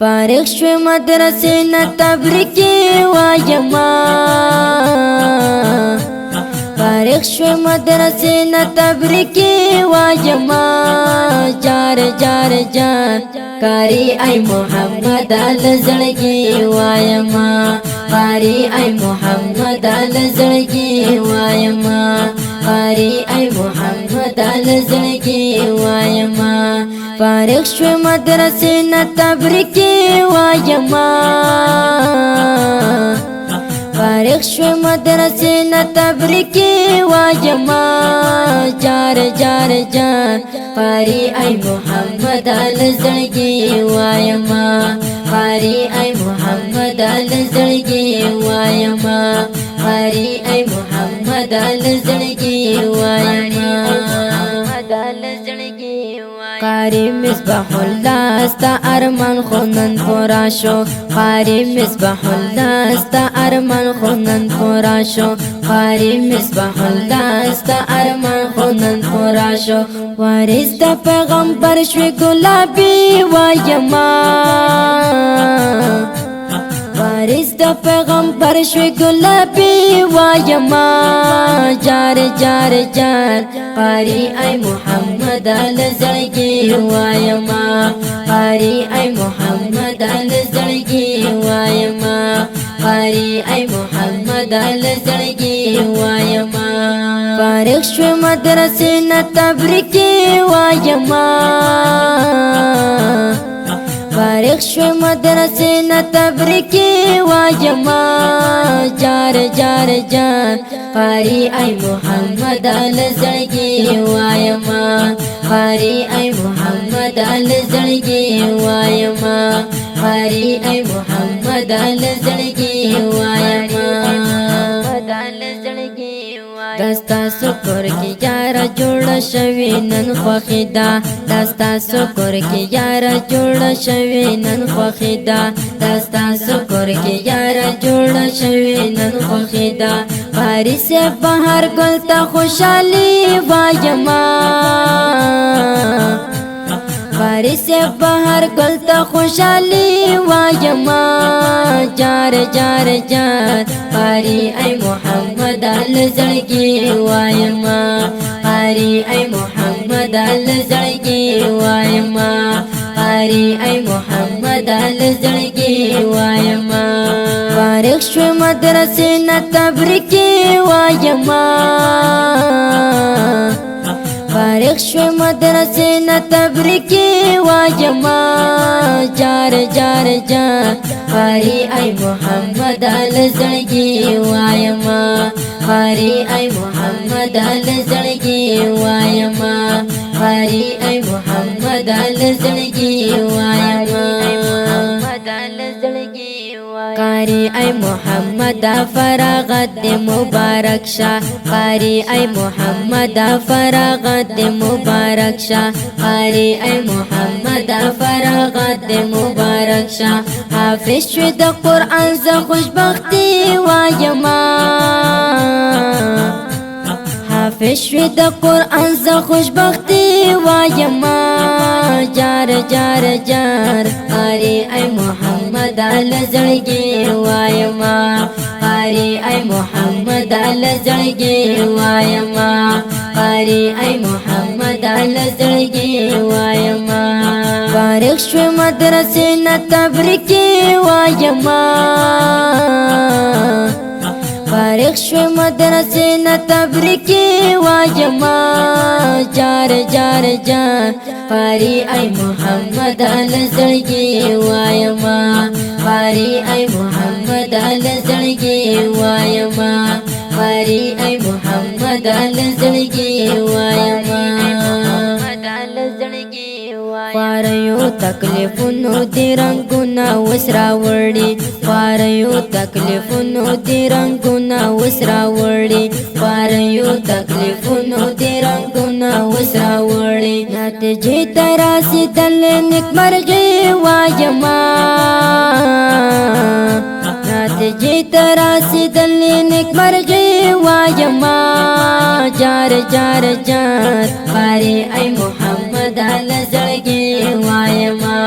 فارغ شوی مدرسې نه تبریکې وایما فارغ شوی مدرسې نه تبریکې وایما جار جار جان کاری ای محمد لزړګي وایما کاری ای محمد لزړګي وایما کاری ای محمد لزړګي وایما فارغ شوی مدرسې نه تبریکې وایما فارغ شوی مدرسې نه تبریکې وایما جار جار جان قاری ای محمد لزړګي وایما قاری ای محمد لزړګي وایما قاری ای محمد لزړګي وایما قاری مصباح الله ستا ارمان خونن پورا شو قاری مصباح الله ستا ارمان خونن پورا شو قاری مصباح الله ستا ارمان خونن پورا شو وارث د پیغمبر شوی ګلابي وایما وارث د پیغمبر شوی ګلابي وایما جار جار جار قاری ای محمد لزړګي وایما قاری ای محمد لزړګي وایما قاری ای محمد لزړګي وایما فارغ شوی مدرسې نه تبریکې وایما فارغ شوی مدرسې نه تبریکې وایما جار جار جان قاری ای محمد لزړګي وایما قاری ای محمد لزړګي وایما قاری ای محمد لزړګي وایما دستا سکر کی یارا جوړ شوی نن خوخیدا دستا سکر کی یارا جوړ شوی نن خوخیدا دستا سکر کی یارا جوړ شوی نن خوخیدا بارش بهر ګل ته خوشالي وایما بارش بهر ګل ته خوشالي وایما جار جار جار قاری ای محمد لزړګي وایما قاری ای محمد لزړګي وایما قاری ای محمد لزړګي وایما فارغ شوی مدرسې نه تبریکې وایما فارغ شوی مدرسې نه تبریکې وایما جار جار جان قاری ای محمد لزړګي وایما قاری ای محمد لزړګي وایما قاری ای محمد لزړګي وایما قاری ای محمد فراغت مبارک شاه قاری ای محمد فراغت مبارک شاه قاری ای محمد فراغت مبارک شاه حافظ شوی د قرآن ز خوشبختی وایما حافظ شوی د قرآن ز خوشبختی وایما جار جار جار قاری ای محمد لزړګي وایما قاری ای محمد لزړګي وایما قاری ای محمد لزړګي وایما فارغ شوی مدرسې نه تبریکې وایما فارغ شوی مدرسې نه تبریکې وایما جار جار جان قاری ای محمد لزړګي وایما قاری ای محمد لزړګي وایما قاری ای محمد لزړګي وایما خواریو تکلیفونو دی رنگونا وسرا وړي خواریو تکلیفونو دی رنگونا وسرا وړي خواریو تکلیفونو دی رنگونا وسرا وړي نتیجې تراسي دل نیکمرغي وایما نتیجې تراسي دل نیکمرغي وایما جار جار جار قاری ای محمد لزړګي وایما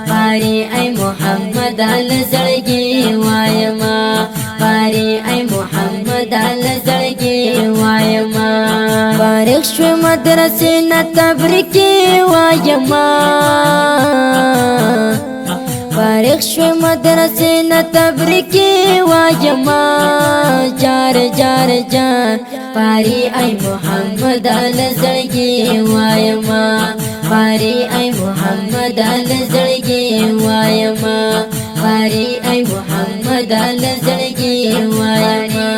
قاری ای محمد محمد لزړګي وایما باري اي محمد لزړګي وایما فارغ شو مدرسې نه تبریکي وایما فارغ شو مدرسې نه تبریکي وایما جار جار جار باري اي محمد لزړګي وایما باري اي محمد لزړګي وایما باري اي محمد لزړګي وایما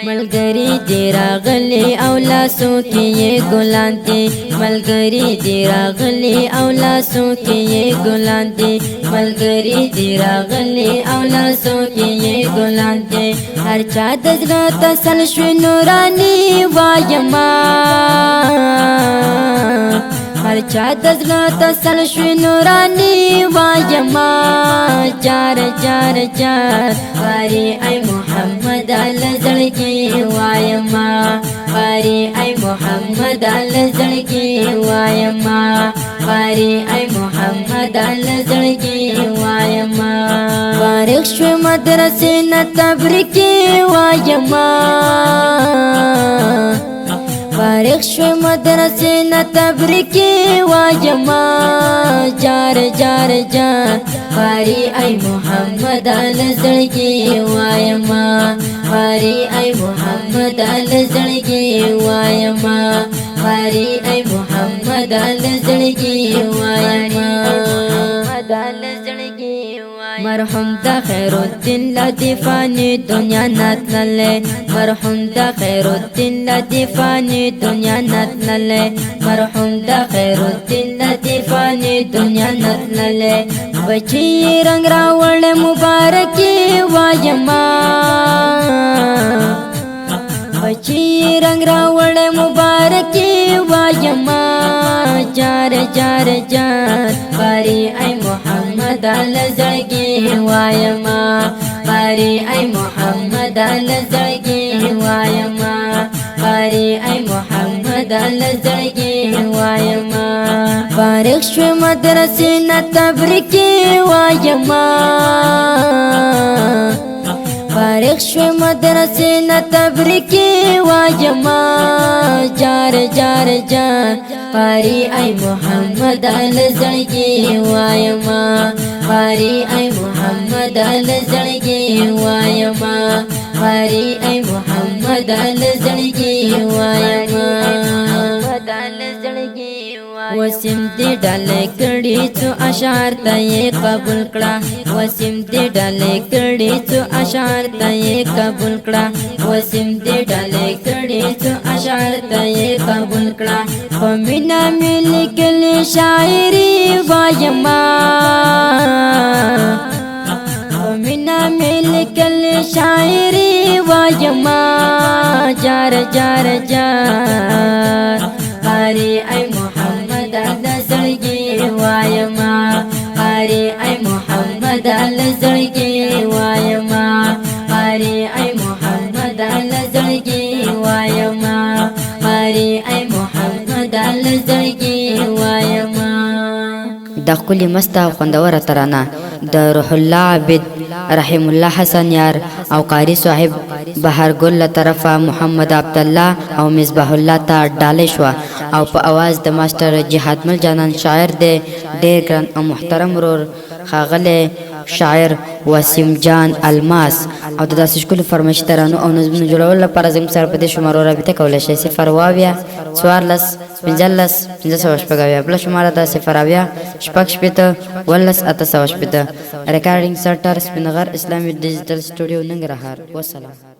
ملګری دی راغلی او لاسو کې یې ګلان دي ملګری دی راغلی او لاسو کې یې ګلان دي ملګری دی راغلی او لاسو کې یې ګلان دي هر چا د زړه تسل شو نورانی وایما هر چا د زړه تسل شو نورانی وایما جار جار جار باري اي محمد لزړګي وایما باري اي محمد لزړګي وایما باري اي محمد لزړګي وایما فارغ شو مدرسې نه تبریکي وایما فارغ شو مدرسې نه تبریکي وایما جار جار جار باري اي محمد لزړګي وایما باري اي محمد لزړګي وایما باري اي محمد لزړګي وایما مرحوم دا خیر الدین لطیفانی دنیا نتللے مرحوم دا خیر الدین لطیفانی دنیا نتللے مرحوم دا خیر الدین لطیفانی دنیا نتللے بچی رنگ راوڑ مبارکی وایما بچی رنگ راوڑ مبارکی وایما جار جار جار باري اي محمد لزړګي وایما باري اي محمد لزړګي وایما باري اي محمد لزړګي وایما فارغ شو مدرسې نه تبریکي وایما فارغ شو مدرسې نه تبریکي وایما جار جار جار باري اي محمد لزړګي وایما باري اي محمد لزړګي وایما باري اي محمد لزړګي وایما وسیم دې ډالې کړي څو اشعار ته یې قبول کړه وسیم دې ډالې کړي څو اشعار ته یې قبول کړه وسیم دې ډالې کړي څو اشعار ته یې قبول کړه په مینا مې لیکلې شاعري وایما په مینا مې لیکلې شاعري وایما جار جار جار باري اي محمد لزړګي وایما باري اي محمد لزړګي وایما باري اي محمد لزړګي وایما باري اي محمد لزړګي وایما د خپل مستا خوندوره ترانه د روح الله عابد رحم الله حسن یار او قاری صاحب بهر ګل طرفه محمد عبد الله او مصباح الله ته ډالې شو او په आवाज د ماستر جهاد مل جانان شاعر دی ډېر ګران او محترم ورور خاغله شاعر وسیم جان الماس او د داسې ښکلو فرمایشي ترانو او نظمونو جوړولو لپاره زموږ سره په دې شمارو رابطه کولی شئ 0 14 15 500 بله شماره ده 0 شپږ 11 8 ریکارډینګ سنټر سپینغر اسلامي ډیجیټل سټوډیو ننګرهار. والسلام.